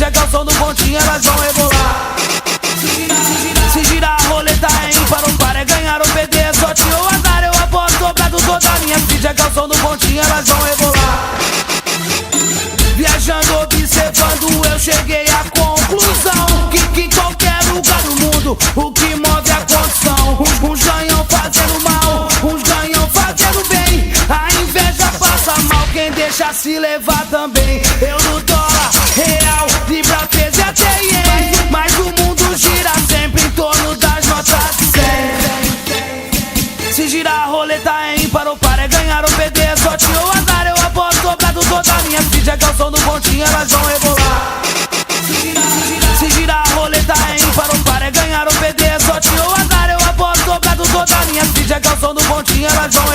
ficha que é o som do pontinho, elas vão rebolar. Se girar a roleta é ímpar ou par, é ganhar ou perder, sorte ou azar. Eu aposto dobrado toda a minha ficha que é o som do pontinho, elas vão rebolar. Viajando, observando, eu cheguei à conclusão que em qualquer lugar do mundo o que move é a condição. Uns ganham fazendo mal, uns ganham fazendo bem. A inveja passa mal, quem deixa se levar também. Eu no dólar, real, libra, peso e até ien. Mas o mundo gira sempre em torno das notas de 100. Se girar a roleta é ímpar ou par, é ganhar ou perder, sorte ou azar. Eu aposto dobrado toda a minha ficha que é o som do pontinho, elas vão rebolar. Se girar a roleta é ímpar ou par, é ganhar ou perder, sorte ou azar. Eu aposto dobrado toda a minha ficha que é o som do pontinho, elas vão